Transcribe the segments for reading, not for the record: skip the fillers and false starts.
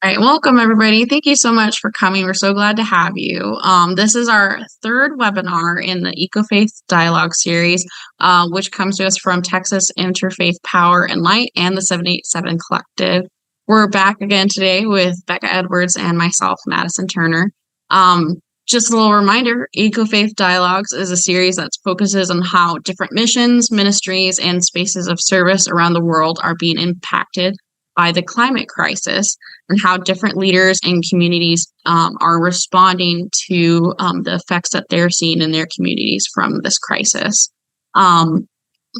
All right, welcome everybody. Thank you so much for coming. We're so glad to have you. This is our third webinar in the EcoFaith Dialogue series, which comes to us from Texas Interfaith Power and Light and the 787 Collective. We're back again today with Becca Edwards and myself, Madison Turner. Just a little reminder, EcoFaith Dialogues is a series that focuses on how different missions, ministries, and spaces of service around the world are being impacted by the climate crisis and how different leaders and communities are responding to the effects that they're seeing in their communities from this crisis.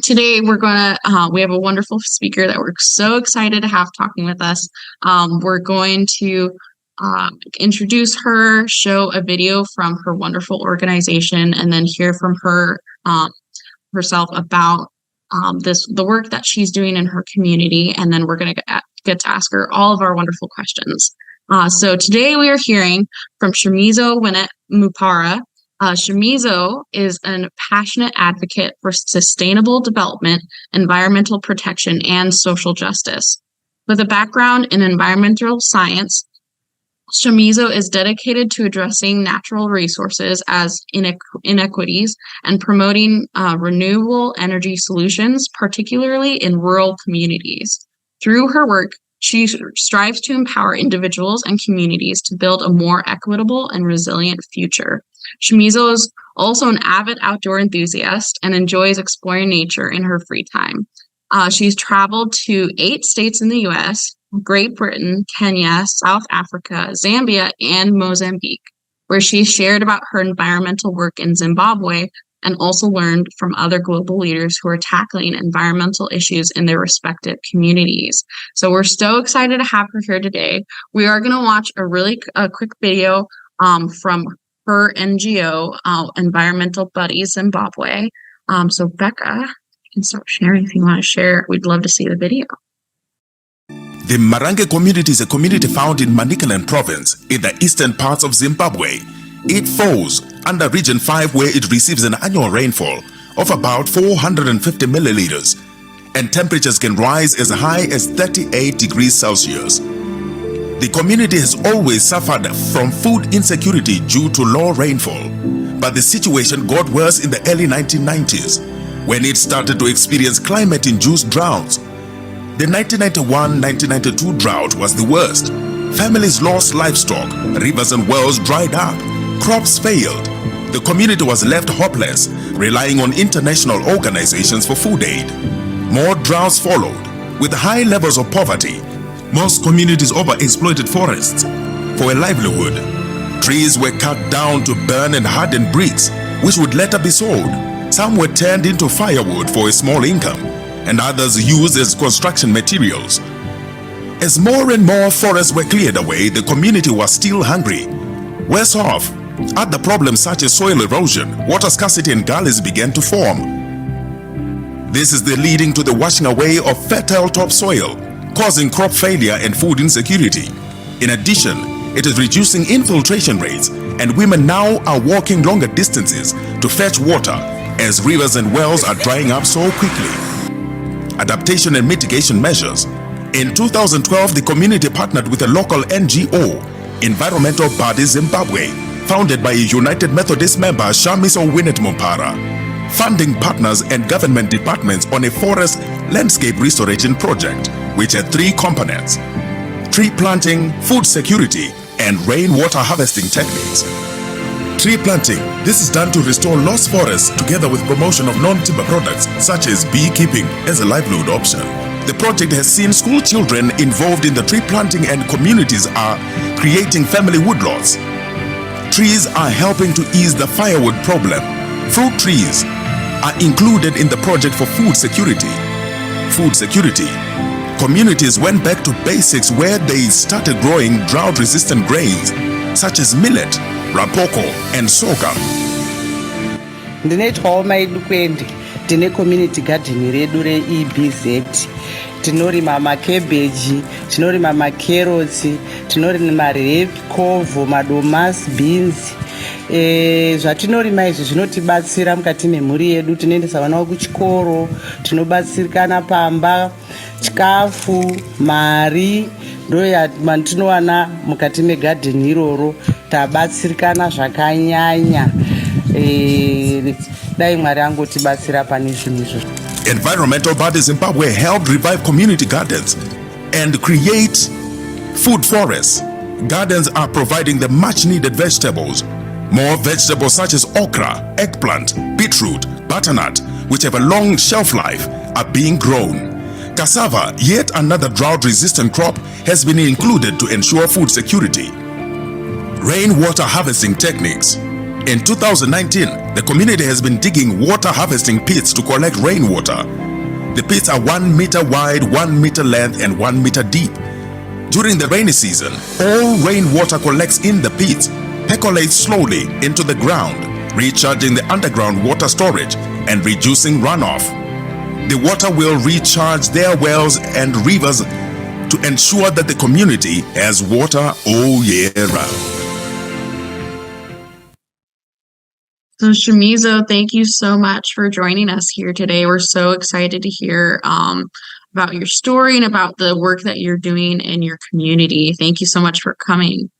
Today, we have a wonderful speaker that we're so excited to have talking with us. We're going to introduce her, show a video from her wonderful organization, and then hear from her herself about the work that she's doing in her community, and then we're going to get to ask her all of our wonderful questions. So today we are hearing from Shamiso Mupara. Shamiso is a passionate advocate for sustainable development, environmental protection, and social justice. With a background in environmental science, Shamiso is dedicated to addressing natural resources as inequities and promoting renewable energy solutions, particularly in rural communities. Through her work, she strives to empower individuals and communities to build a more equitable and resilient future. Shamiso is also an avid outdoor enthusiast and enjoys exploring nature in her free time. She's traveled to 8 states in the U.S., Great Britain, Kenya, South Africa, Zambia, and Mozambique, where she shared about her environmental work in Zimbabwe and also learned from other global leaders who are tackling environmental issues in their respective communities. So we're so excited to have her here today. We are going to watch a quick video from her NGO, Environmental Buddies Zimbabwe. So Becca, you can start sharing if you want to share. We'd love to see the video. The Marange community is a community found in Manicaland province in the eastern parts of Zimbabwe. It falls under Region 5, where it receives an annual rainfall of about 450 milliliters, and temperatures can rise as high as 38 degrees Celsius. The community has always suffered from food insecurity due to low rainfall, but the situation got worse in the early 1990s when it started to experience climate-induced droughts. The 1991-1992 drought was the worst. Families lost livestock, rivers and wells dried up, crops failed. The community was left hopeless, relying on international organizations for food aid. More droughts followed, with high levels of poverty. Most communities overexploited forests for a livelihood. Trees were cut down to burn and harden bricks, which would later be sold. Some were turned into firewood for a small income, and others used as construction materials. As more and more forests were cleared away, the community was still hungry. Worse off, other problems such as soil erosion, water scarcity, and gullies began to form. This is leading to the washing away of fertile topsoil, causing crop failure and food insecurity. In addition, it is reducing infiltration rates, and women now are walking longer distances to fetch water as rivers and wells are drying up so quickly. Adaptation and mitigation measures. In 2012, the community partnered with a local NGO, Environmental Buddies Zimbabwe, founded by a United Methodist member, Shamiso Mupara, funding partners and government departments on a forest landscape restoration project, which had 3 components: tree planting, food security, and rainwater harvesting techniques. Tree planting. This is done to restore lost forests together with promotion of non-timber products such as beekeeping as a livelihood option. The project has seen school children involved in the tree planting, and communities are creating family woodlots. Trees are helping to ease the firewood problem. Fruit trees are included in the project for food security. Food security. Communities went back to basics where they started growing drought-resistant grains such as millet, rapoko, and sorghum. Ndinetwawo maidukwendi tine community garden redu re-EBZ. Tinorima makebeji, tinorima makerotsi, tinorima rekovho, madomasi, beans. Zvatinorima izvi zvinotibatsira mukati memhuri yedu. Tinoendesa vana kuchikoro, tinobatsirikana pamba, chikafu, mari, mandinowana mukati megadheni iroro tabatsirikana zvakanyanya. Dai Mwari angotibatsira pane zvinhu izvo. Environmental Buddies Zimbabwe helped revive community gardens and create food forests. Gardens are providing the much needed vegetables. More vegetables such as okra, eggplant, beetroot, butternut, which have a long shelf life, are being grown. Cassava, yet another drought-resistant crop, has been included to ensure food security. Rainwater harvesting techniques. In 2019, the community has been digging water harvesting pits to collect rainwater. The pits are 1 meter wide, 1 meter length, and 1 meter deep. During the rainy season, all rainwater collects in the pits, percolates slowly into the ground, recharging the underground water storage and reducing runoff. The water will recharge their wells and rivers to ensure that the community has water all year round. So Shamiso, thank you so much for joining us here today. We're so excited to hear about your story and about the work that you're doing in your community. Thank you so much for coming.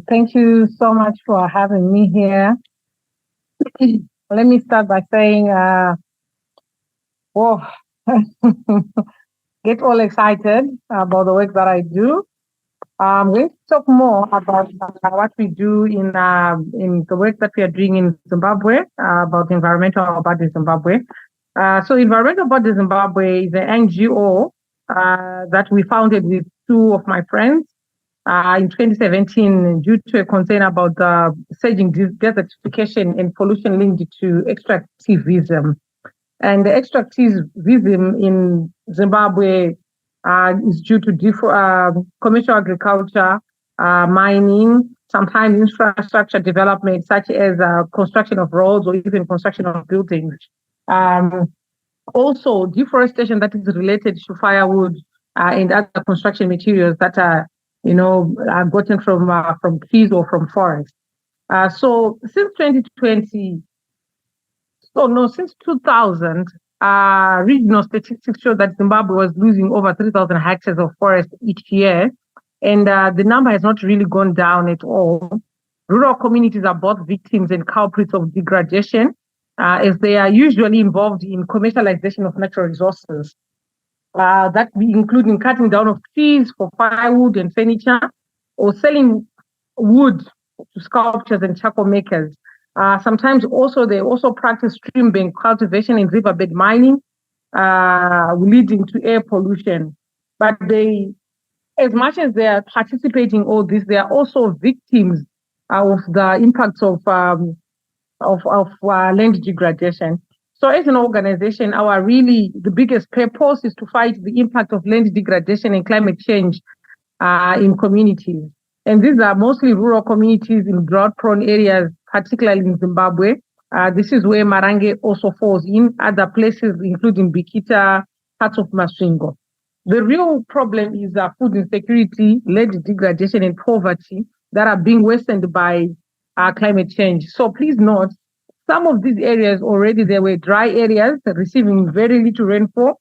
Thank you so much for having me here. Let me start by saying, get all excited about the work that I do. I'm going to talk more about what we do in the work that we are doing in Zimbabwe, about Environmental Buddies Zimbabwe. So Environmental Buddies Zimbabwe is an NGO that we founded with two of my friends in 2017 due to a concern about the surging desertification and pollution linked to extractivism. And the extractivism in Zimbabwe is due to commercial agriculture, mining, sometimes infrastructure development, such as construction of roads or even construction of buildings. Also, deforestation that is related to firewood and other construction materials that are gotten from trees or from forests. So since 2020, since 2000, regional statistics show that Zimbabwe was losing over 3,000 hectares of forest each year, and the number has not really gone down at all. Rural communities are both victims and culprits of degradation, as they are usually involved in commercialization of natural resources. That including cutting down of trees for firewood and furniture, or selling wood to sculptors and charcoal makers. Sometimes they also practice stream bank cultivation and riverbed mining, leading to air pollution. But as much as they are participating in all this, they are also victims of the impacts of land degradation. So as an organization, the biggest purpose is to fight the impact of land degradation and climate change in communities. And these are mostly rural communities in drought-prone areas, particularly in Zimbabwe. This is where Marange also falls in, other places, including Bikita, parts of Masvingo. The real problem is food insecurity, land degradation, and poverty that are being worsened by climate change. So please note, some of these areas already, they were dry areas receiving very little rainfall.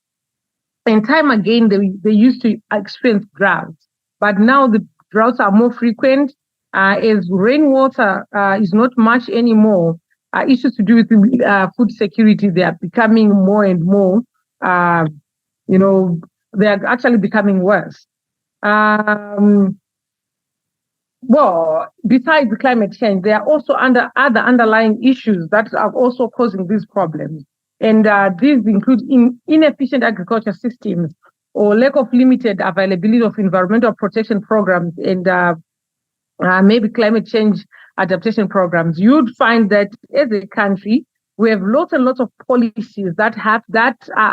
And time again, they used to experience droughts. But now the droughts are more frequent as rainwater is not much anymore. Issues to do with food security, they are becoming more and more, they are actually becoming worse. Well, besides climate change, there are also other underlying issues that are also causing these problems. And these include inefficient agriculture systems or lack of limited availability of environmental protection programs and maybe climate change adaptation programs. You'd find that as a country, we have lots and lots of policies that are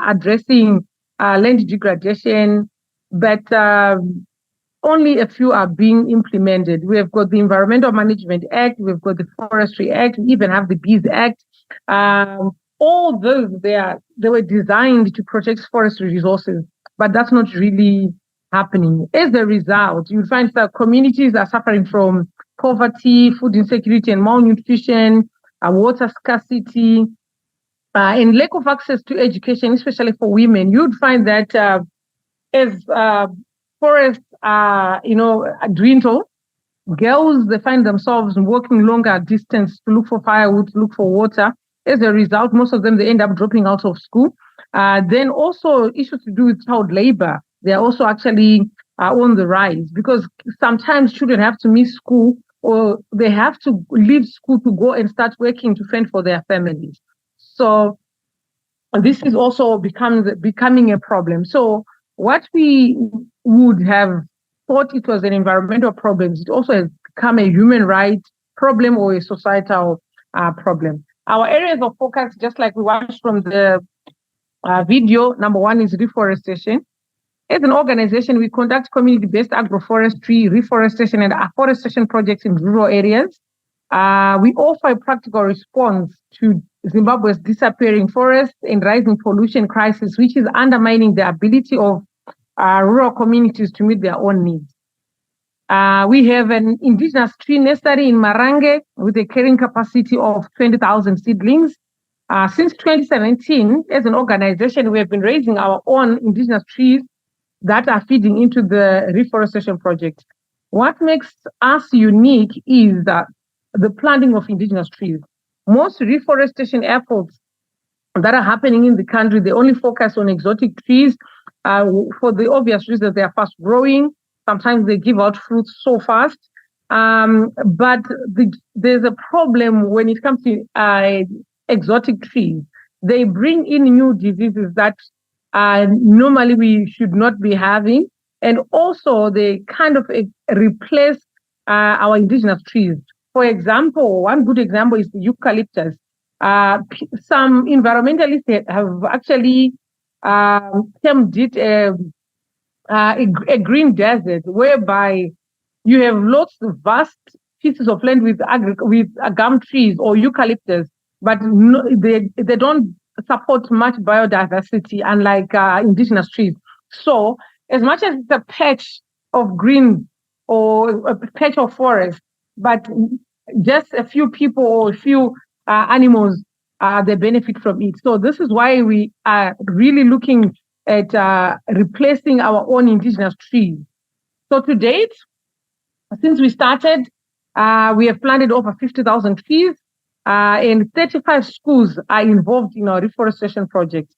addressing land degradation, but only a few are being implemented. We have got the Environmental Management Act, we've got the Forestry Act, we even have the Bees Act. All those, they were designed to protect forestry resources, but that's not really happening. As a result, you find that communities are suffering from poverty, food insecurity and malnutrition, water scarcity, and lack of access to education, especially for women. You'd find that as forests dwindle, girls, they find themselves walking longer distance to look for firewood, to look for water. As a result, most of them, they end up dropping out of school. Then also issues to do with child labor. They are also actually on the rise, because sometimes children have to miss school, or they have to leave school to go and start working to fend for their families. So this is also becoming a problem. So what we would have thought it was an environmental problem, it also has become a human rights problem or a societal problem. Our areas of focus, just like we watched from the video, number one is reforestation. As an organization, we conduct community-based agroforestry, reforestation, and afforestation projects in rural areas. We offer a practical response to Zimbabwe's disappearing forests and rising pollution crisis, which is undermining the ability of rural communities to meet their own needs. We have an indigenous tree nursery in Marange with a carrying capacity of 20,000 seedlings. Since 2017, as an organization, we have been raising our own indigenous trees that are feeding into the reforestation project. What makes us unique is that the planting of indigenous trees. Most reforestation efforts that are happening in the country, they only focus on exotic trees for the obvious reason that they are fast growing. Sometimes they give out fruits so fast. But there's a problem when it comes to exotic trees. They bring in new diseases that normally we should not be having. And also they kind of replace our indigenous trees. For example, one good example is the eucalyptus. Some environmentalists have actually termed it a green desert, whereby you have lots of vast pieces of land with gum trees or eucalyptus, but they don't support much biodiversity, unlike indigenous trees. So as much as it's a patch of green or a patch of forest, but just a few people or a few animals, they benefit from it. So this is why we are really looking at replacing our own indigenous trees. So to date, since we started, we have planted over 50,000 trees, and 35 schools are involved in our reforestation project.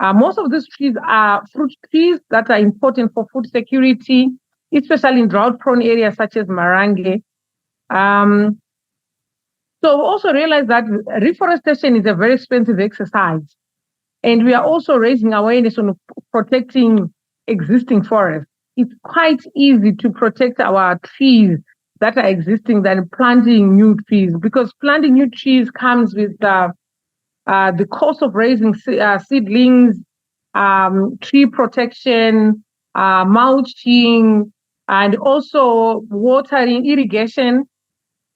Most of these trees are fruit trees that are important for food security, especially in drought-prone areas such as Marange. So we also realize that reforestation is a very expensive exercise. And we are also raising awareness on protecting existing forests. It's quite easy to protect our trees that are existing than planting new trees, because planting new trees comes with the cost of raising seedlings, tree protection, mulching, and also watering, irrigation.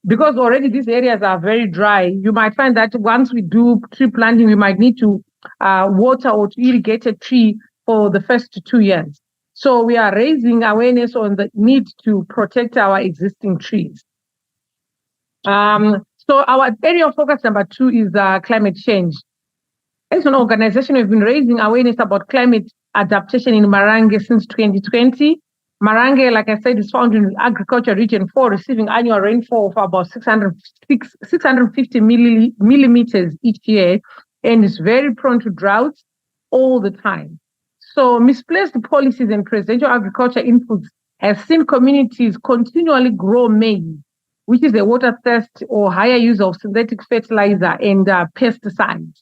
Because already these areas are very dry, you might find that once we do tree planting, we might need to water or to irrigate a tree for the first 2 years. So we are raising awareness on the need to protect our existing trees. So our area of focus number 2 is climate change. As an organization, we've been raising awareness about climate adaptation in Marange since 2020. Marange, like I said, is found in Agriculture Region 4, receiving annual rainfall of about 650 millimeters each year, and is very prone to droughts all the time. So misplaced policies and presidential agriculture inputs have seen communities continually grow maize, which is a water thirst or higher use of synthetic fertilizer and pesticides.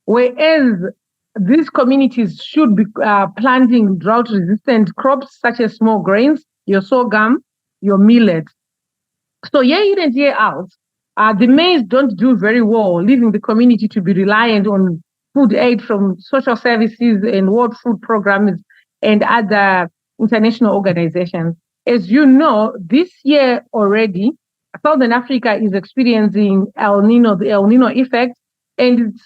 Whereas these communities should be planting drought-resistant crops such as small grains, your sorghum, your millet. So year in and year out, the maize don't do very well, leaving the community to be reliant on food aid from social services and World Food Programs and other international organizations. As you know, this year already, Southern Africa is experiencing the El Nino effect, and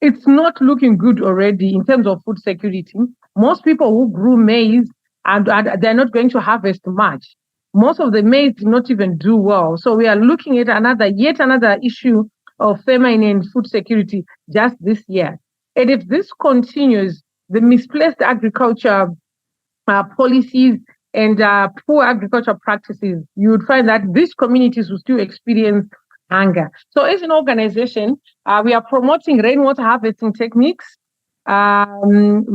it's not looking good already in terms of food security. Most people who grew maize, and they're not going to harvest much. Most of the maize did not even do well. So we are looking at yet another issue of famine and food security just this year. And if this continues, the misplaced agriculture policies and poor agricultural practices, you would find that these communities will still experience hunger. So as an organization, we are promoting rainwater harvesting techniques. We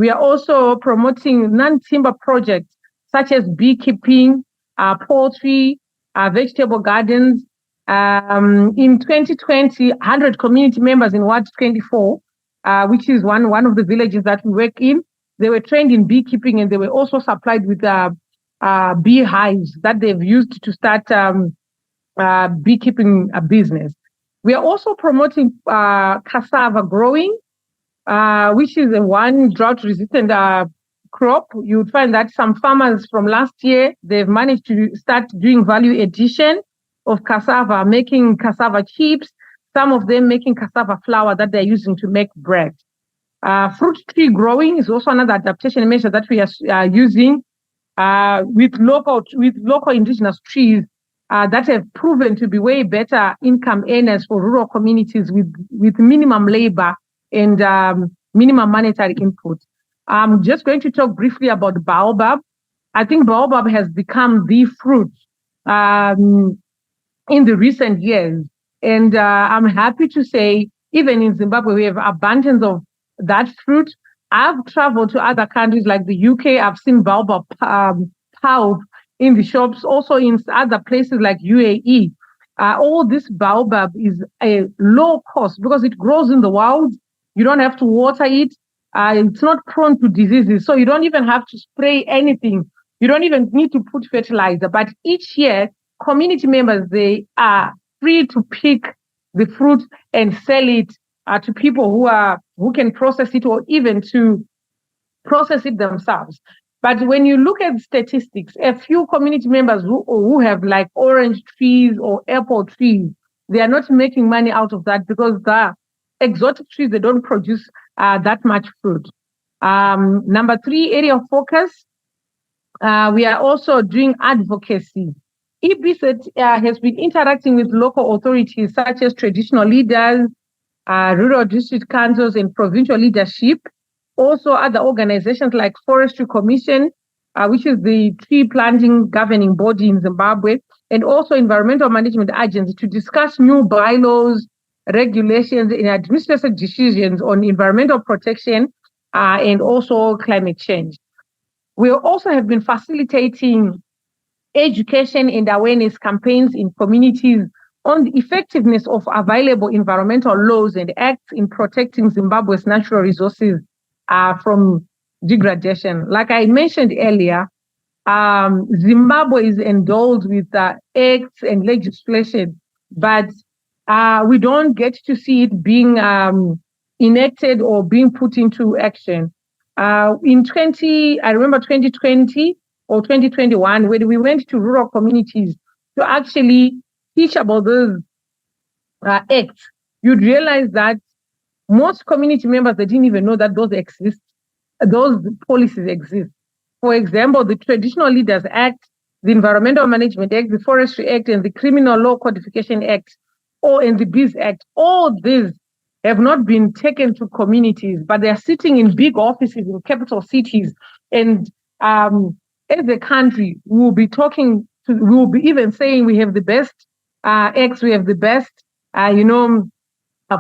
are also promoting non-timber projects such as beekeeping, poultry, vegetable gardens. In 2020, 100 community members in Ward 24, which is one of the villages that we work in, they were trained in beekeeping, and they were also supplied with bee hives that they've used to start beekeeping business. We are also promoting cassava growing, which is a one drought-resistant crop. You would find that some farmers from last year, they've managed to start doing value addition of cassava, making cassava chips, some of them making cassava flour that they're using to make bread. Fruit tree growing is also another adaptation measure that we are using with local indigenous trees that have proven to be way better income earners for rural communities with minimum labor and minimum monetary input. I'm just going to talk briefly about baobab. I think baobab has become the fruit in the recent years. And I'm happy to say, even in Zimbabwe, we have abundance of that fruit. I've traveled to other countries like the UK. I've seen baobab pulp in the shops, also in other places like UAE. All this baobab is a low cost because it grows in the wild. You don't have to water it. It's not prone to diseases. So you don't even have to spray anything. You don't even need to put fertilizer. But each year, community members, they are free to pick the fruit and sell it to people who can process it, or even to process it themselves. But when you look at statistics, a few community members who have like orange trees or apple trees, they are not making money out of that because the exotic trees, they don't produce that much fruit. Number 3 area of focus, we are also doing advocacy. EBSET has been interacting with local authorities such as traditional leaders, rural district councils, and provincial leadership. Also other organizations like Forestry Commission, which is the tree planting governing body in Zimbabwe, and also environmental management agency to discuss new bylaws, regulations, and administrative decisions on environmental protection and also climate change. We also have been facilitating education and awareness campaigns in communities on the effectiveness of available environmental laws and acts in protecting Zimbabwe's natural resources from degradation. Like I mentioned earlier, Zimbabwe is endowed with acts and legislation, but we don't get to see it being enacted or being put into action. I remember 2020 or 2021, when we went to rural communities to actually teach about those acts, you'd realize that most community members, they didn't even know that those policies exist. For example, the Traditional Leaders Act, the Environmental Management Act, the Forestry Act, and the Criminal Law Codification Act, and the Bees Act, all these have not been taken to communities, but they are sitting in big offices in capital cities. And as a country, we will be even saying we have the best acts, we have the best,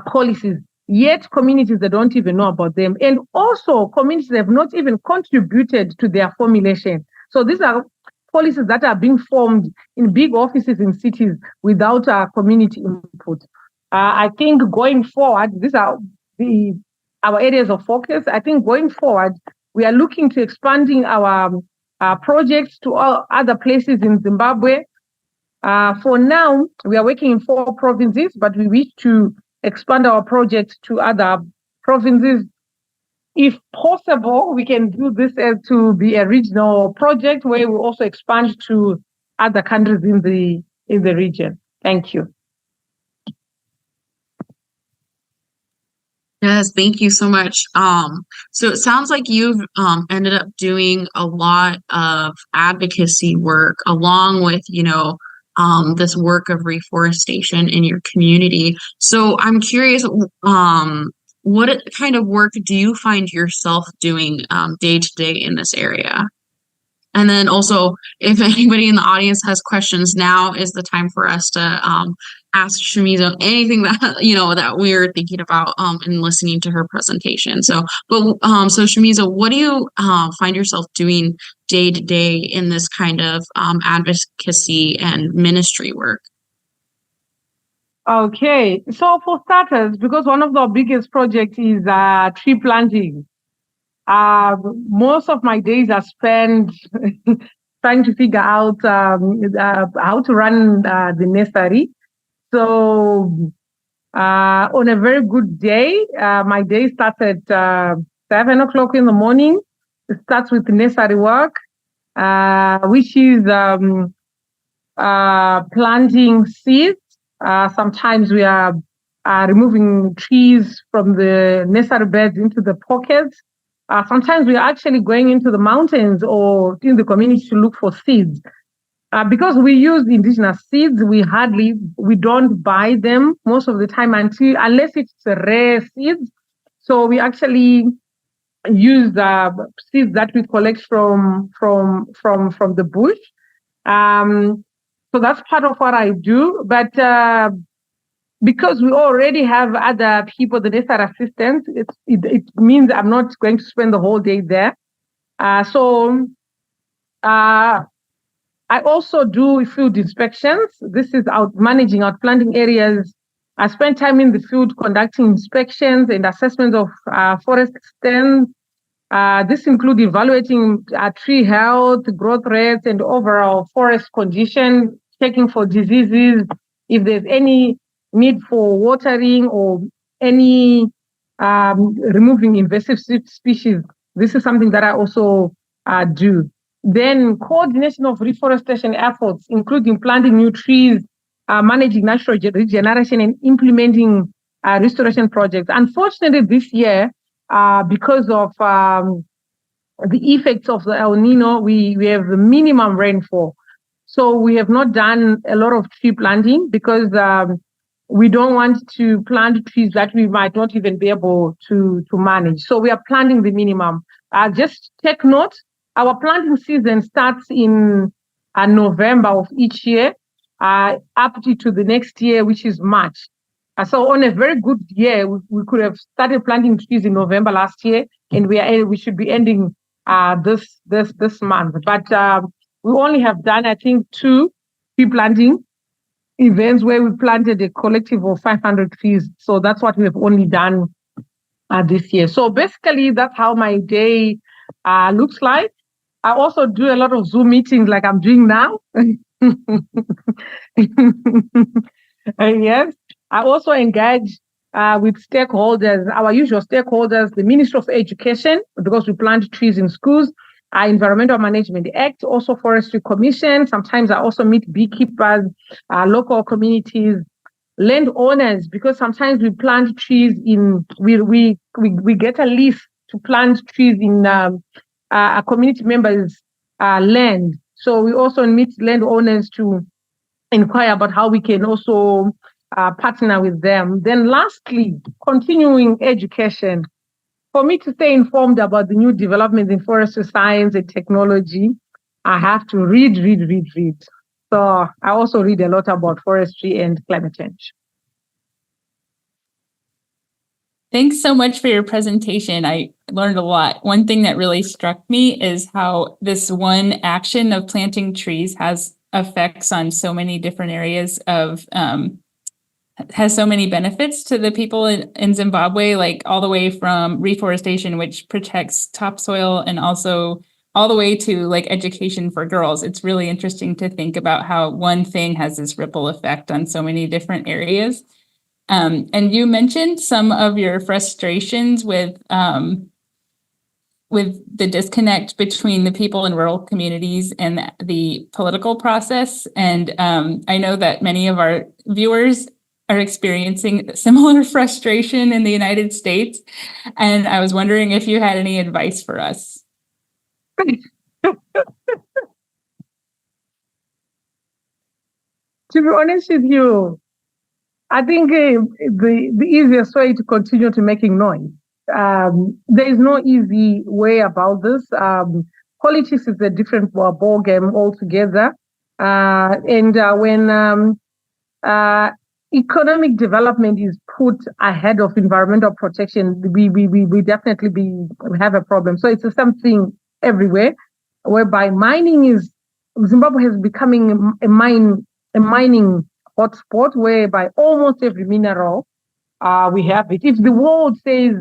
policies. Yet communities, they don't even know about them. And also communities have not even contributed to their formulation. So these are policies that are being formed in big offices in cities without community input. I think going forward, these are our areas of focus. I think going forward, we are looking to expanding our projects to all other places in Zimbabwe. For now, we are working in 4 provinces, but we wish to expand our project to other provinces. If possible, we can do this to be a regional project where we also expand to other countries in the region. Thank you. Yes, thank you so much. So it sounds like you've ended up doing a lot of advocacy work along with, this work of reforestation in your community. So I'm curious, what kind of work do you find yourself doing day to day in this area? And then also, if anybody in the audience has questions, now is the time for us to ask Shamiso anything that that we're thinking about in listening to her presentation. So Shamiso, what do you find yourself doing day to day in this kind of advocacy and ministry work? Okay, so for starters, because one of the biggest projects is tree planting, most of my days are spent trying to figure out how to run the nursery. So on a very good day, my day starts at 7 o'clock in the morning. It starts with nursery work, which is planting seeds. Sometimes we are removing trees from the nursery beds into the pockets. Sometimes we are actually going into the mountains or in the community to look for seeds. Because we use indigenous seeds, we don't buy them most of the time unless it's rare seeds. So we actually use seeds that we collect from the bush. So that's part of what I do. But because we already have other people, the necessary assistants, it means I'm not going to spend the whole day there. So I also do field inspections. This is managing outplanting areas. I spend time in the field conducting inspections and assessments of forest stands. This includes evaluating tree health, growth rates, and overall forest condition, checking for diseases, if there's any need for watering or any removing invasive species. This is something that I also do. Then coordination of reforestation efforts, including planting new trees, managing natural regeneration, and implementing restoration projects. Unfortunately, this year, because of the effects of the El Nino, we have the minimum rainfall. So we have not done a lot of tree planting because we don't want to plant trees that we might not even be able to manage. So we are planting the minimum. Just take note, our planting season starts in November of each year, up to the next year, which is March. So on a very good year, we could have started planting trees in November last year, and we should be ending this month. But we only have done, I think, 2 tree planting events where we planted a collective of 500 trees. So that's what we have only done this year. So basically, that's how my day looks like. I also do a lot of Zoom meetings like I'm doing now. Yes. I also engage with stakeholders, our usual stakeholders, the Ministry of Education, because we plant trees in schools, Environmental Management Act, also Forestry Commission. Sometimes I also meet beekeepers, local communities, landowners, because sometimes we plant trees we get a lease to plant trees in a community member's land. So we also meet landowners to inquire about how we can also partner with them. Then lastly, continuing education. For me to stay informed about the new developments in forestry science and technology, I have to read. So I also read a lot about forestry and climate change. Thanks so much for your presentation. I learned a lot. One thing that really struck me is how this one action of planting trees has effects on so many different areas of has so many benefits to the people in Zimbabwe, like all the way from reforestation, which protects topsoil, and also all the way to like education for girls. It's really interesting to think about how one thing has this ripple effect on so many different areas. And you mentioned some of your frustrations with the disconnect between the people in rural communities and the political process. And I know that many of our viewers are experiencing similar frustration in the United States. And I was wondering if you had any advice for us. To be honest with you, I think the easiest way to continue to making noise. There is no easy way about this. politics is a different ball game altogether. When economic development is put ahead of environmental protection, we definitely have a problem. So it's the same thing everywhere, whereby Zimbabwe is becoming a mining hotspot, whereby almost every mineral we have it. If the world says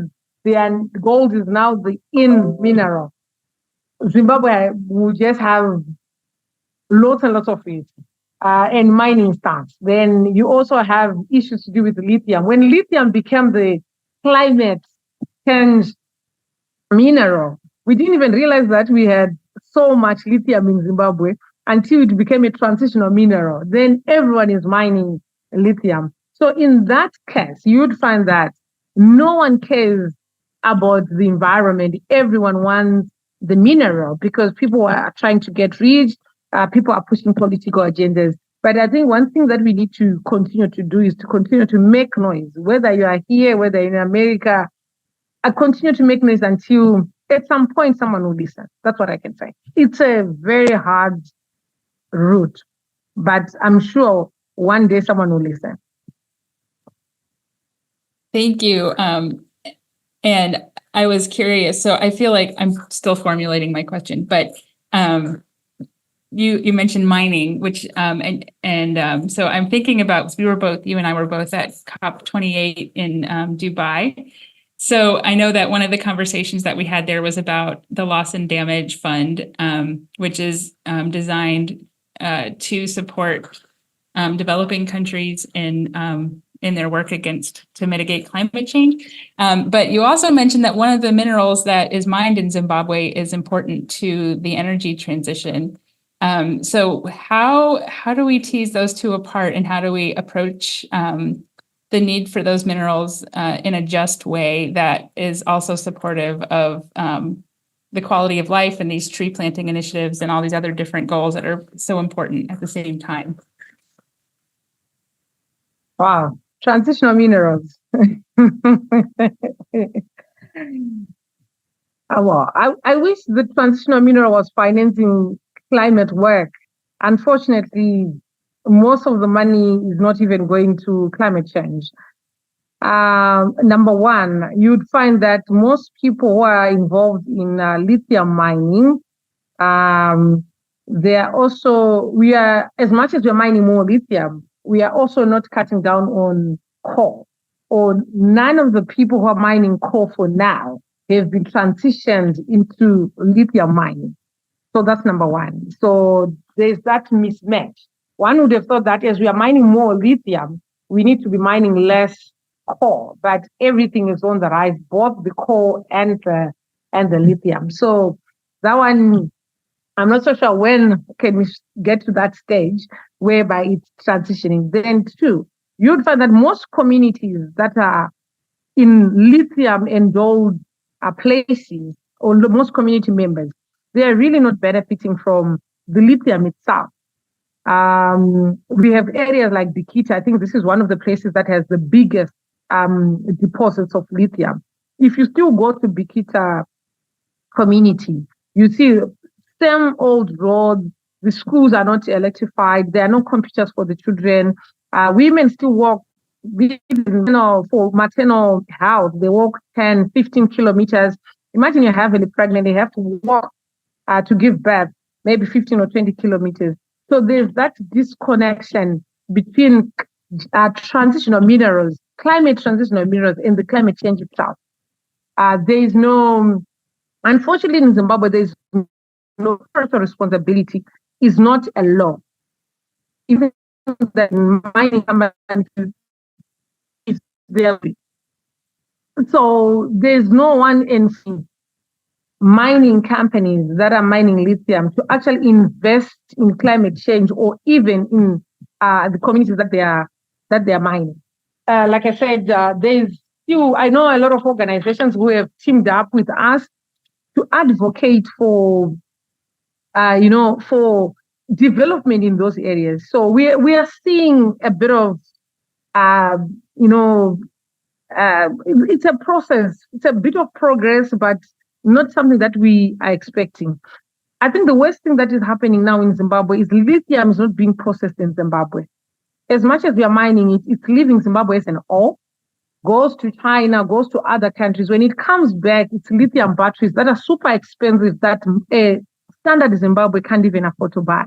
gold is now the in mineral, Zimbabwe will just have lots and lots of it. And mining starts. Then you also have issues to do with lithium. When lithium became the climate change mineral, we didn't even realize that we had so much lithium in Zimbabwe until it became a transitional mineral. Then everyone is mining lithium. So in that case, you would find that no one cares about the environment. Everyone wants the mineral because people are trying to get rich. People are pushing political agendas. But I think one thing that we need to continue to do is to continue to make noise, whether you are here, whether you're in America, continue to make noise until at some point someone will listen. That's what I can say. It's a very hard route, but I'm sure one day someone will listen. Thank you. And I was curious, so I feel like I'm still formulating my question, but you mentioned mining, which so I'm thinking about, you and I were both at COP28 in Dubai. So I know that one of the conversations that we had there was about the Loss and Damage Fund, which is designed to support developing countries in their work to mitigate climate change. But you also mentioned that one of the minerals that is mined in Zimbabwe is important to the energy transition. So how do we tease those two apart, and how do we approach the need for those minerals in a just way that is also supportive of the quality of life and these tree planting initiatives and all these other different goals that are so important at the same time? Wow, transitional minerals. Well, I wish the transitional mineral was financing climate work. Unfortunately, most of the money is not even going to climate change. Number one, you'd find that most people who are involved in lithium mining, we are, as much as we're mining more lithium, we are also not cutting down on coal. Or none of the people who are mining coal for now have been transitioned into lithium mining. So that's number one. So there's that mismatch. One would have thought that as we are mining more lithium, we need to be mining less coal, but everything is on the rise, both the coal and the lithium. So that one, I'm not so sure when can we get to that stage whereby it's transitioning. Then two, you'd find that most communities that are in lithium-endowed places, or most community members, they are really not benefiting from the lithium itself. We have areas like Bikita. I think this is one of the places that has the biggest deposits of lithium. If you still go to Bikita community, you see same old roads. The schools are not electrified. There are no computers for the children. Women still walk, for maternal health. They walk 10, 15 kilometers. Imagine you're heavily pregnant. They have to walk to give birth, maybe 15 or 20 kilometers. So there's that disconnection between transitional minerals, climate transitional minerals, and the climate change itself. There is no, unfortunately in Zimbabwe, there is no personal responsibility. Is not a law. Even the mining companies is there. So there's no one in mining companies that are mining lithium to actually invest in climate change or even in the communities that they are mining. Like I said, there's still, I know a lot of organizations who have teamed up with us to advocate for for development in those areas. So we are seeing a bit of it's a process. It's a bit of progress, but not something that we are expecting. I think the worst thing that is happening now in Zimbabwe is lithium is not being processed in Zimbabwe. As much as we are mining it, it's leaving Zimbabwe as an ore, goes to China, goes to other countries. When it comes back, it's lithium batteries that are super expensive that a standard Zimbabwe can't even afford to buy.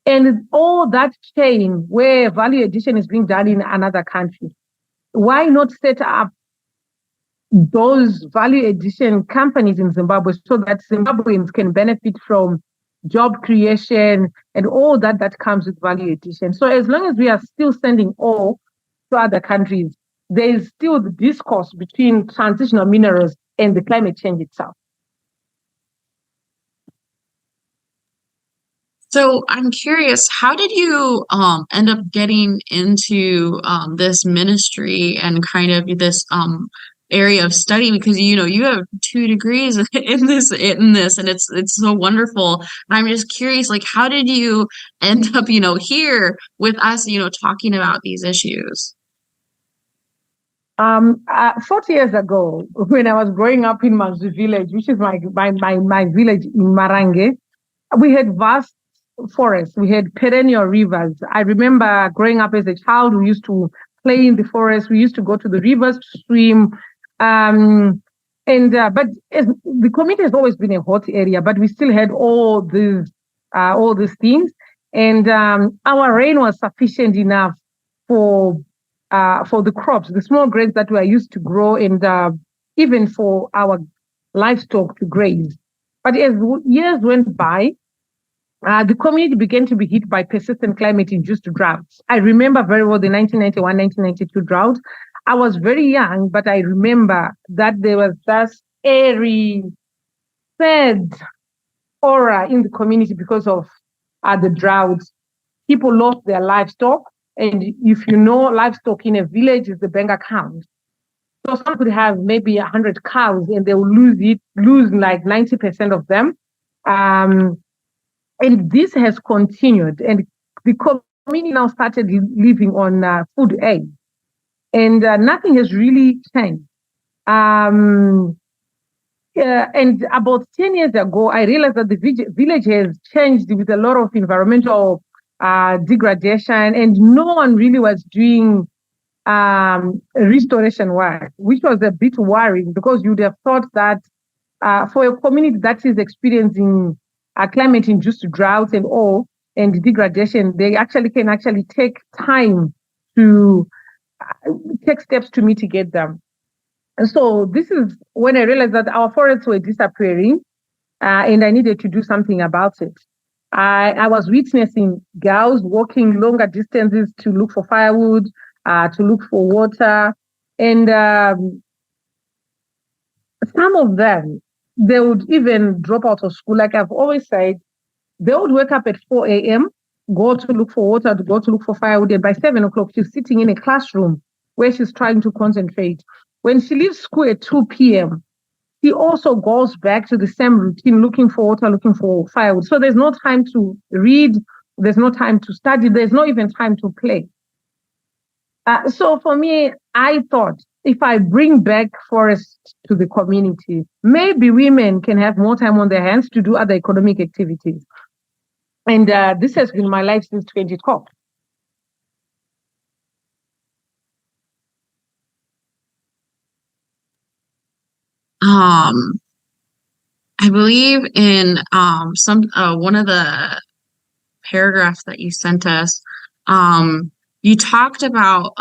And all that chain where value addition is being done in another country, why not set up those value addition companies in Zimbabwe so that Zimbabweans can benefit from job creation and all that comes with value addition? So as long as we are still sending ore to other countries, there is still the discourse between transitional minerals and the climate change itself. So I'm curious, how did you end up getting into this ministry and kind of this area of study? Because you have 2 degrees in this, and it's so wonderful. And I'm just curious, like, how did you end up here with us talking about these issues? 40 years ago, when I was growing up in Manzu village, which is my village in Marange, we had vast forests. We had perennial rivers. I remember growing up as a child, we used to play in the forest. We used to go to the rivers to swim. But the community has always been a hot area, but we still had all these things. And our rain was sufficient enough for the crops, the small grains that we are used to grow, and even for our livestock to graze. But as years went by, the community began to be hit by persistent climate-induced droughts. I remember very well the 1991-1992 drought. I was very young, but I remember that there was this airy, sad aura in the community because of the droughts. People lost their livestock. And if you know, livestock in a village is the bank account. So some could have maybe 100 cows and they will lose like 90% of them. And this has continued. And the community now started living on food aid. And nothing has really changed. And about 10 years ago, I realized that the village has changed with a lot of environmental degradation, and no one really was doing restoration work, which was a bit worrying because you'd have thought that for a community that is experiencing climate-induced droughts and degradation, they can take time to take steps to mitigate them. And so this is when I realized that our forests were disappearing, and I needed to do something about it. I was witnessing girls walking longer distances to look for firewood, to look for water. And some of them, they would even drop out of school. Like I've always said, they would wake up at 4 a.m., go to look for water, to go to look for firewood. And by 7 o'clock, she's sitting in a classroom where she's trying to concentrate. When she leaves school at 2 p.m., he also goes back to the same routine, looking for water, looking for firewood. So there's no time to read, there's no time to study, there's not even time to play. So for me, I thought if I bring back forests to the community, maybe women can have more time on their hands to do other economic activities. And this has been my life since 2012. I believe in one of the paragraphs that you sent us, you talked about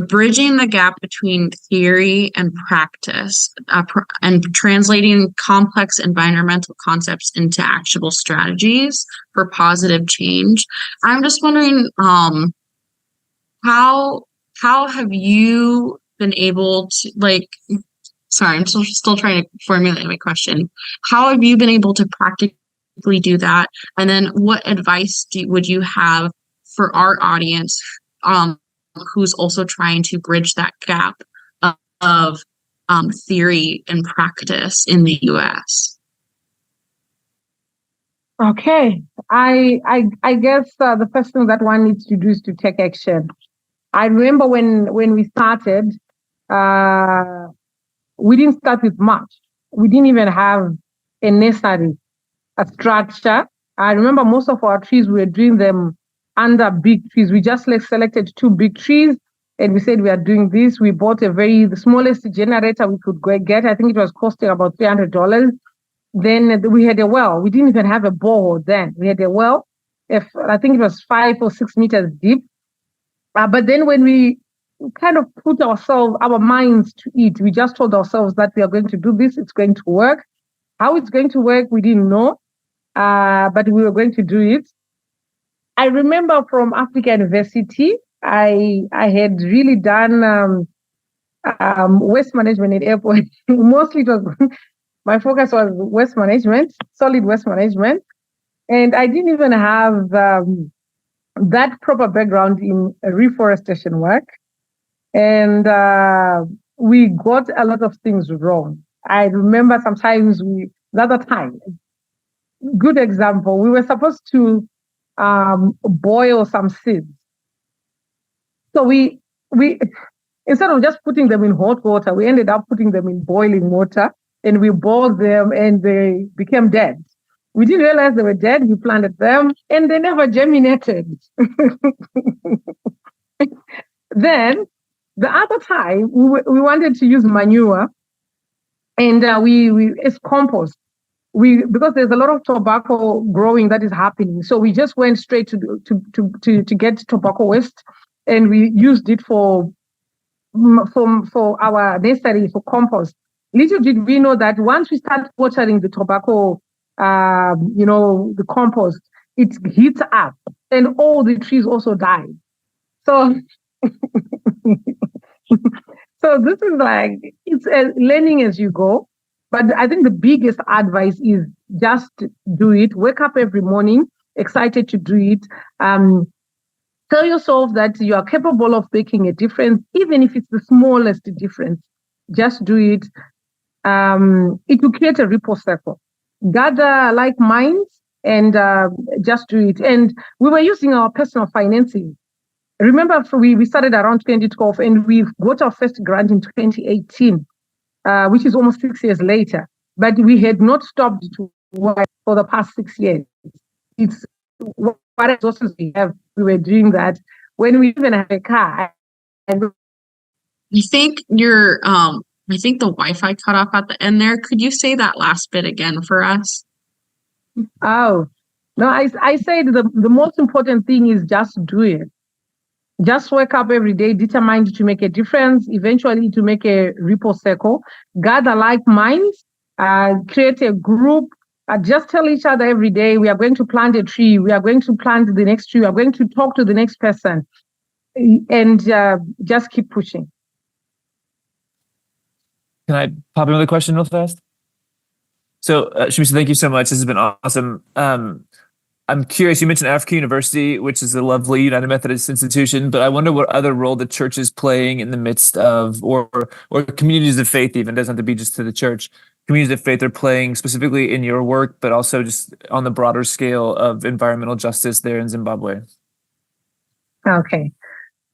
bridging the gap between theory and practice, and translating complex environmental concepts into actionable strategies for positive change. I'm just wondering, how have you been able to, sorry, I'm still trying to formulate my question. How have you been able to practically do that? And then what advice would you have for our audience who's also trying to bridge that gap of theory and practice in the US? Okay, I guess the first thing that one needs to do is to take action. I remember when we started, we didn't start with much. We didn't even have a nursery. structure. I remember most of our trees, we were doing them under big trees. We just selected 2 big trees and we said we are doing this. We bought the smallest generator we could get. I think it was costing about $300. Then we had a well. We didn't even have a borehole then. We had a well. I think it was 5 or 6 meters deep. But then when we kind of put our minds to it, we just told ourselves that we are going to do this. It's going to work. How it's going to work, we didn't know. But we were going to do it. I remember from Africa University, I had really done waste management at airport. Mostly it was my focus was waste management, solid waste management. And I didn't even have that proper background in reforestation work. And we got a lot of things wrong. I remember sometimes the other time, good example, we were supposed to boil some seeds. So we instead of just putting them in hot water, we ended up putting them in boiling water and we boiled them and they became dead. We didn't realize they were dead. We planted them and they never germinated. Then the other time we wanted to use manure and it's compost. Because there's a lot of tobacco growing that is happening. So we just went straight to get tobacco waste and we used it for our nursery for compost. Little did we know that once we start watering the tobacco, the compost, it heats up and all the trees also die. So, so this is like, it's learning as you go. But I think the biggest advice is just do it. Wake up every morning, excited to do it. Tell yourself that you are capable of making a difference, even if it's the smallest difference. Just do it. It will create a ripple circle. Gather like minds and just do it. And we were using our personal financing. Remember, we started around 2012 and we got our first grant in 2018. Which is almost 6 years later. But we had not stopped to work for the past 6 years. It's what resources we have. We were doing that when we even have a car. And I think I think the Wi-Fi cut off at the end there. Could you say that last bit again for us? Oh, no, I said the most important thing is just do it. Just wake up every day, determined to make a difference, eventually to make a ripple circle, gather like minds, create a group, just tell each other every day, we are going to plant a tree, we are going to plant the next tree, we are going to talk to the next person, and just keep pushing. Can I pop another question real fast? So, Shamiso, thank you so much. This has been awesome. I'm curious, you mentioned Africa University, which is a lovely United Methodist institution, but I wonder what other role the church is playing in the midst of, or communities of faith even, doesn't have to be just to the church, communities of faith are playing specifically in your work, but also just on the broader scale of environmental justice there in Zimbabwe. Okay.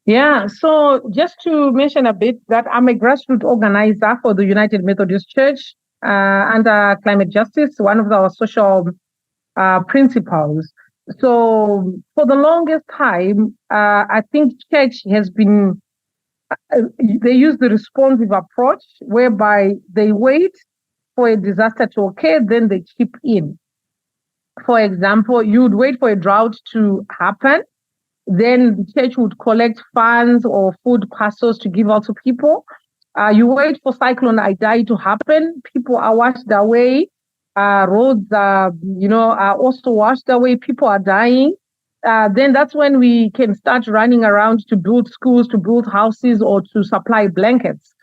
Yeah, so just to mention a bit that I'm a grassroots organizer for the United Methodist Church under climate justice, one of our social principles. So for the longest time, I think church has been, they use the responsive approach whereby they wait for a disaster to occur, then they chip in. For example, you would wait for a drought to happen, then the church would collect funds or food parcels to give out to people. You wait for Cyclone Idai to happen, people are washed away. Roads are also washed away. People are dying. Then that's when we can start running around to build schools, to build houses, or to supply blankets.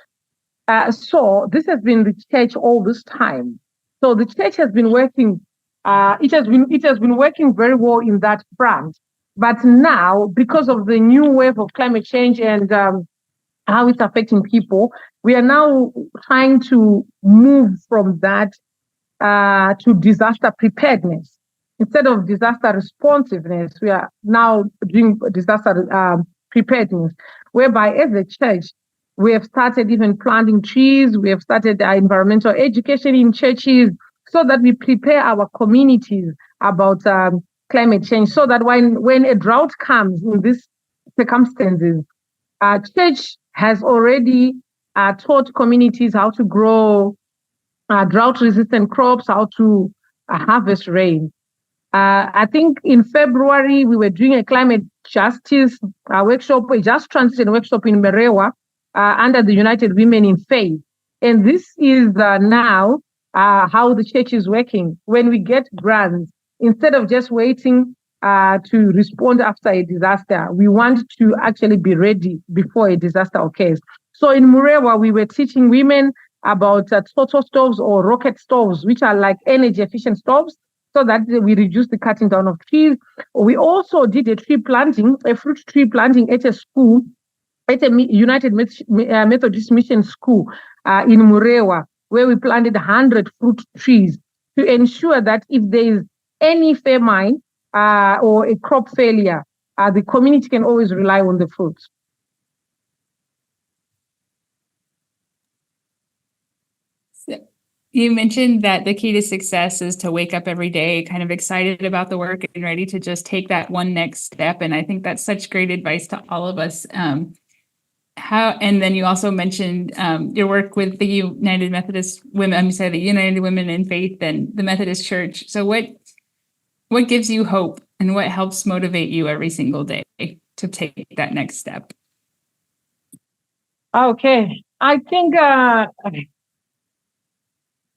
So this has been the church all this time. So the church has been working. It has been working very well in that front. But now, because of the new wave of climate change and how it's affecting people, we are now trying to move from that to disaster preparedness. Instead of disaster responsiveness, we are now doing disaster preparedness, whereby as a church, we have started even planting trees, we have started environmental education in churches, so that we prepare our communities about climate change, so that when a drought comes in these circumstances, church has already taught communities how to grow drought-resistant crops, how to harvest rain. I think in February, we were doing a climate justice workshop, a just transition workshop in Merewa under the United Women in Faith. And this is now how the church is working. When we get grants, instead of just waiting to respond after a disaster, we want to actually be ready before a disaster occurs. So in Merewa, we were teaching women about total stoves or rocket stoves, which are like energy efficient stoves, so that we reduce the cutting down of trees. We also did a fruit tree planting at a school, at a United Methodist Mission school in Murewa, where we planted 100 fruit trees to ensure that if there is any famine or a crop failure, the community can always rely on the fruits. You mentioned that the key to success is to wake up every day kind of excited about the work and ready to just take that one next step. And I think that's such great advice to all of us. And then you also mentioned your work with the United Methodist Women, the United Women in Faith and the Methodist Church. So what gives you hope and what helps motivate you every single day to take that next step? Okay, I think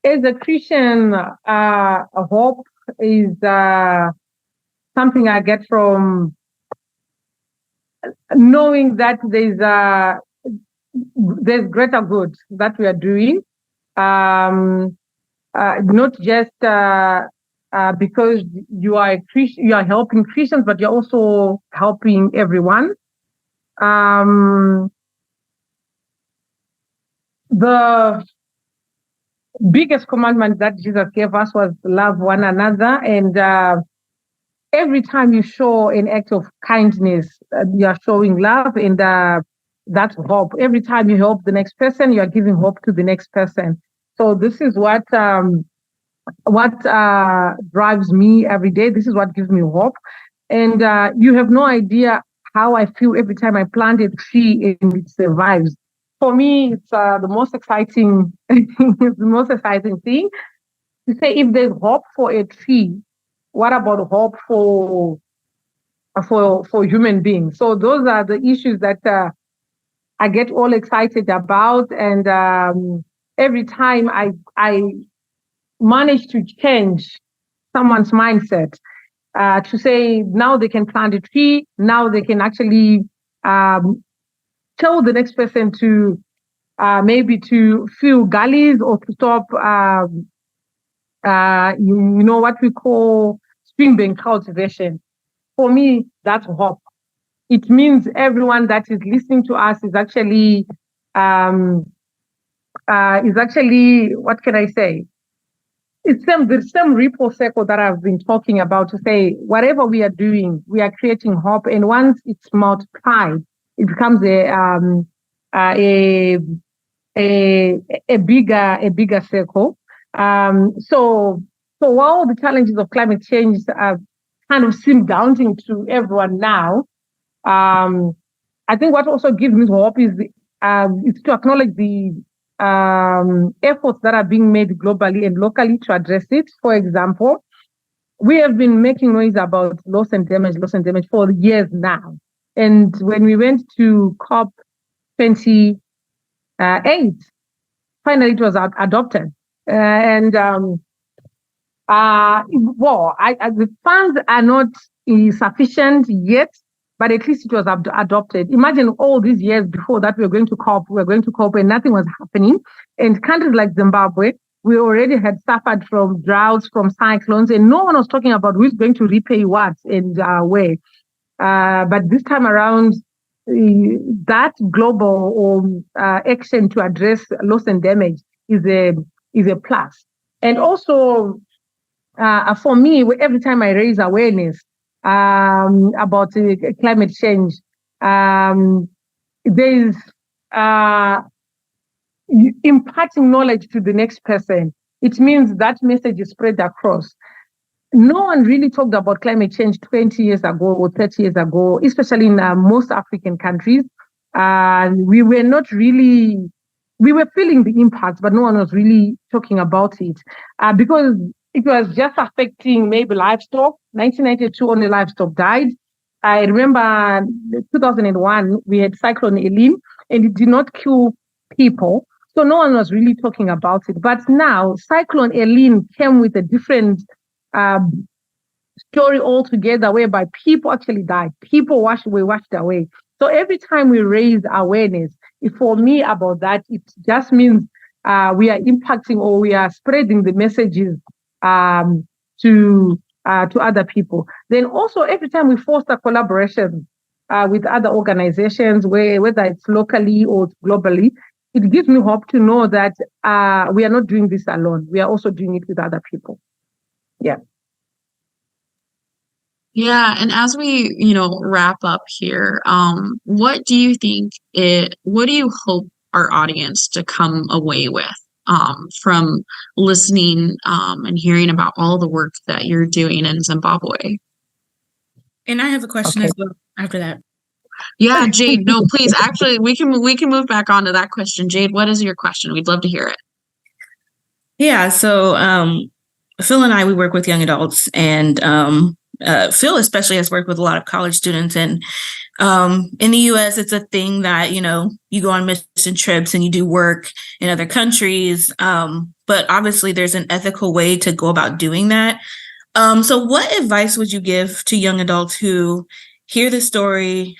as a Christian, hope is something I get from knowing that there's greater good that we are doing, not just because you are a Christian, you are helping Christians, but you're also helping everyone. The biggest commandment that Jesus gave us was love one another. And every time you show an act of kindness, you are showing love, and that's hope. Every time you help the next person, you are giving hope to the next person. So this is what drives me every day. This is what gives me hope. And you have no idea how I feel every time I plant a tree and it survives. For me, it's the most exciting, the most exciting thing to say, if there's hope for a tree, what about hope for human beings? So those are the issues that I get all excited about, and every time I manage to change someone's mindset to say now they can plant a tree, now they can actually tell the next person to maybe to fill gullies or to stop, what we call springbank cultivation. For me, that's hope. It means everyone that is listening to us is actually, what can I say? It's the same ripple circle that I've been talking about, to say whatever we are doing, we are creating hope, and once it's multiplied, it becomes a bigger circle. So while the challenges of climate change kind of seem daunting to everyone now, I think what also gives me hope is to acknowledge the efforts that are being made globally and locally to address it. For example, we have been making noise about loss and damage for years now. And when we went to COP28, finally it was adopted. The funds are not sufficient yet, but at least it was adopted. Imagine all these years before that we were going to COP, and nothing was happening. And countries like Zimbabwe, we already had suffered from droughts, from cyclones, and no one was talking about who's going to repay what and where. But this time around, that global action to address loss and damage is a plus. And also, for me, every time I raise awareness about climate change, there's imparting knowledge to the next person it means that message is spread across. No one really talked about climate change 20 years ago or 30 years ago, especially in most African countries. We were feeling the impact, but no one was really talking about it because it was just affecting maybe livestock. 1992, only livestock died. I remember 2001, we had Cyclone Elene, and it did not kill people. So no one was really talking about it. But now, Cyclone Elene came with a different story altogether, whereby people actually died. People were washed away. So every time we raise awareness, for me about that, it just means we are impacting or we are spreading the messages to other people. Then also every time we foster collaboration with other organizations, whether it's locally or globally, it gives me hope to know that we are not doing this alone. We are also doing it with other people. Yeah. Yeah, and as we, wrap up here, what do you hope our audience to come away with from listening and hearing about all the work that you're doing in Zimbabwe? And I have a question as well after that. Yeah, Jade, no, please. Actually, we can move back on to that question. Jade, what is your question? We'd love to hear it. Yeah, so Phil and I, we work with young adults, and Phil especially has worked with a lot of college students. And in the US, it's a thing that, you go on mission trips and you do work in other countries. But obviously there's an ethical way to go about doing that. So what advice would you give to young adults who hear the story,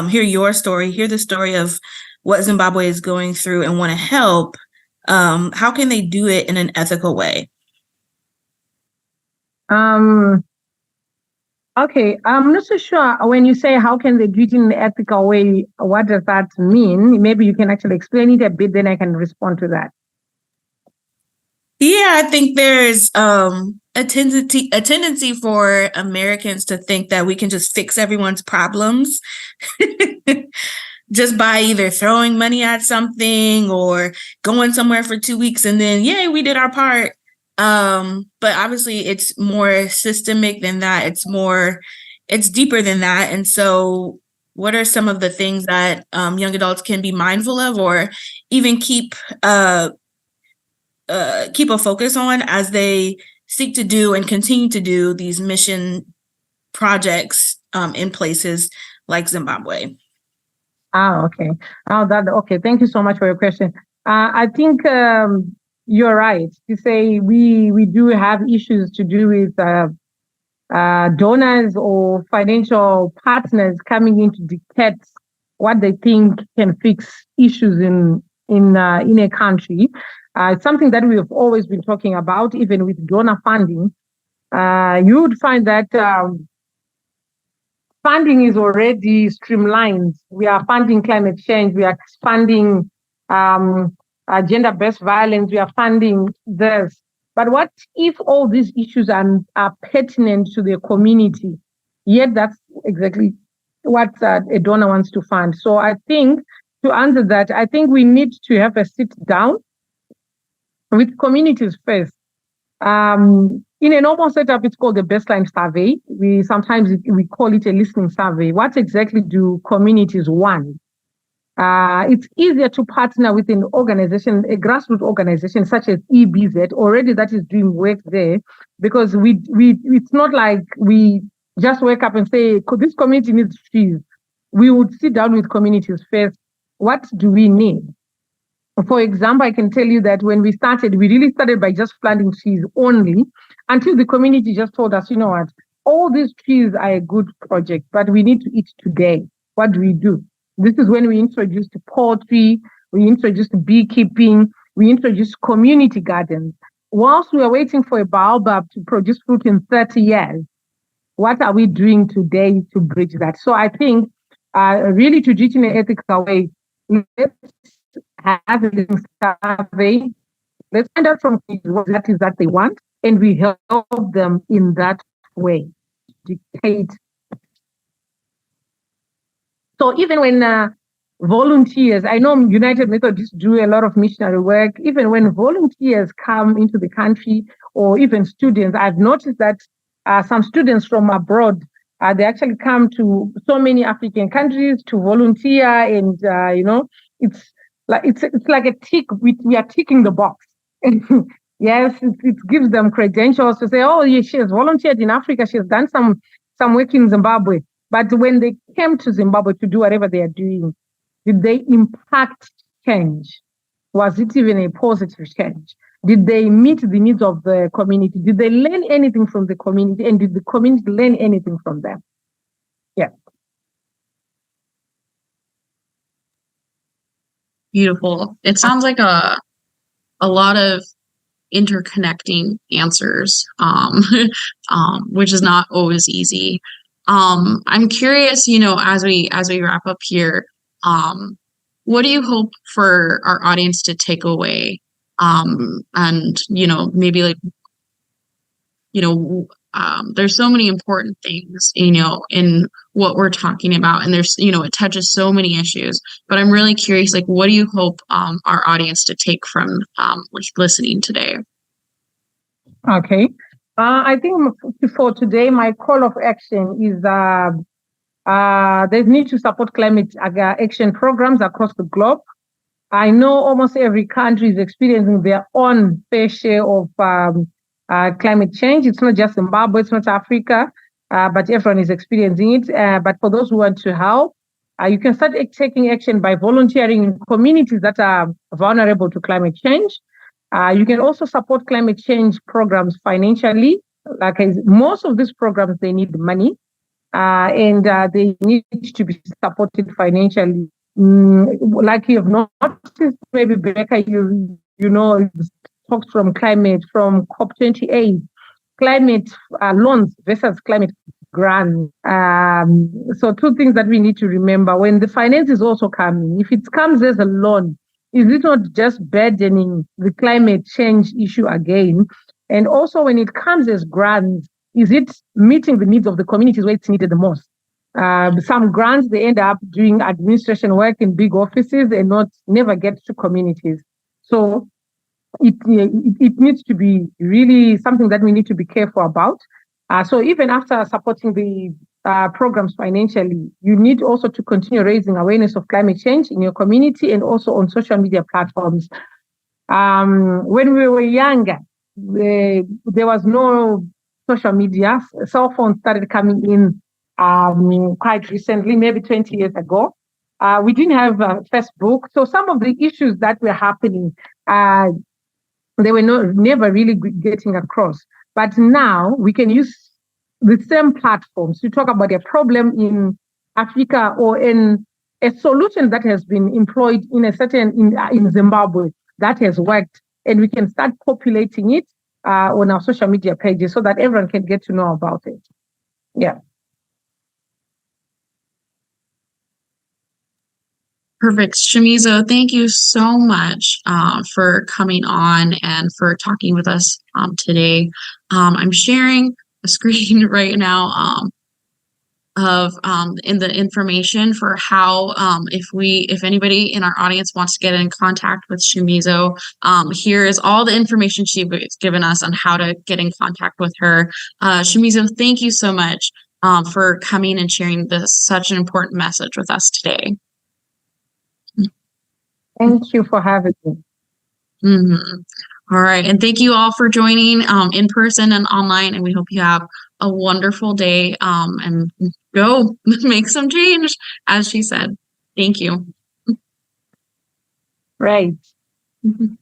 hear your story, hear the story of what Zimbabwe is going through and want to help? How can they do it in an ethical way? Okay, I'm not so sure when you say how can they do it in an ethical way, what does that mean? Maybe you can actually explain it a bit, then I can respond to that. Yeah, I think there's a tendency for Americans to think that we can just fix everyone's problems just by either throwing money at something or going somewhere for 2 weeks and then, yay, we did our part. But obviously it's more systemic than that. It's deeper than that. And so what are some of the things that young adults can be mindful of or even keep a focus on as they seek to do and continue to do these mission projects in places like Zimbabwe? Okay. Okay. Thank you so much for your question. I think you're right to say we do have issues to do with donors or financial partners coming in to dictate what they think can fix issues in a country. It's something that we have always been talking about, even with donor funding. You would find that funding is already streamlined. We are funding climate change. We are funding gender-based violence. We are funding this. But what if all these issues are pertinent to the community? Yet that's exactly what a donor wants to fund. So I think to answer that, I think we need to have a sit down with communities first. In a normal setup, it's called the baseline survey. We call it a listening survey. What exactly do communities want? It's easier to partner with an organization, a grassroots organization such as EBZ, already that is doing work there, because it's not like we just wake up and say, this community needs trees. We would sit down with communities first. What do we need? For example, I can tell you that when we really started by just planting trees only, until the community just told us, you know what, all these trees are a good project, but we need to eat today. What do? This is when we introduced poultry, we introduced beekeeping, we introduced community gardens. Whilst we are waiting for a baobab to produce fruit in 30 years, what are we doing today to bridge that? So I think really to do it in an ethical way, let's have a listening survey. Let's find out from people what that is that they want, and we help them in that way. Dictate. So even when volunteers. I know United Methodists do a lot of missionary work. Even when volunteers come into the country, or even students, I've noticed that some students from abroad, they actually come to so many African countries to volunteer, and it's like a tick. We are ticking the box. Yes, it gives them credentials to say, oh, yeah, she has volunteered in Africa. She has done some work in Zimbabwe. But when they came to Zimbabwe to do whatever they are doing, did they impact change? Was it even a positive change? Did they meet the needs of the community? Did they learn anything from the community? And did the community learn anything from them? Yeah. Beautiful. It sounds like a lot of interconnecting answers, which is not always easy. I'm curious, as we wrap up here, what do you hope for our audience to take away? And maybe like, there's so many important things, in what we're talking about, and there's, it touches so many issues, but I'm really curious, like, what do you hope, our audience to take from, listening today? Okay. I think for today, my call of action is, there's need to support climate action programs across the globe. I know almost every country is experiencing their own fair share of climate change. It's not just Zimbabwe, it's not Africa, but everyone is experiencing it. But for those who want to help, you can start taking action by volunteering in communities that are vulnerable to climate change. You can also support climate change programs financially. Like most of these programs, they need money, and they need to be supported financially. Like you have noticed, maybe Becca, you talks from COP28, climate loans versus climate grants. So two things that we need to remember when the finance is also coming. If it comes as a loan, is it not just burdening the climate change issue again? And also when it comes as grants, is it meeting the needs of the communities where it's needed the most? Some grants, they end up doing administration work in big offices and never get to communities. So it needs to be really something that we need to be careful about. So even after supporting the programs financially, you need also to continue raising awareness of climate change in your community and also on social media platforms. When we were younger, there was no social media. Cell phones started coming in quite recently, maybe 20 years ago. We didn't have Facebook. So some of the issues that were happening, they were never really getting across. But now we can use the same platforms to talk about a problem in Africa or in a solution that has been employed in Zimbabwe that has worked, and we can start populating it on our social media pages so that everyone can get to know about it. Yeah. Perfect. Shamiso, thank you so much for coming on and for talking with us today. I'm sharing a screen right now of in the information for how if anybody in our audience wants to get in contact with Shamiso, here is all the information she's given us on how to get in contact with her. Shamiso, thank you so much for coming and sharing such an important message with us today. Thank you for having me. Mm-hmm. All right. And thank you all for joining in person and online. And we hope you have a wonderful day and go make some change, as she said. Thank you. Right. Mm-hmm.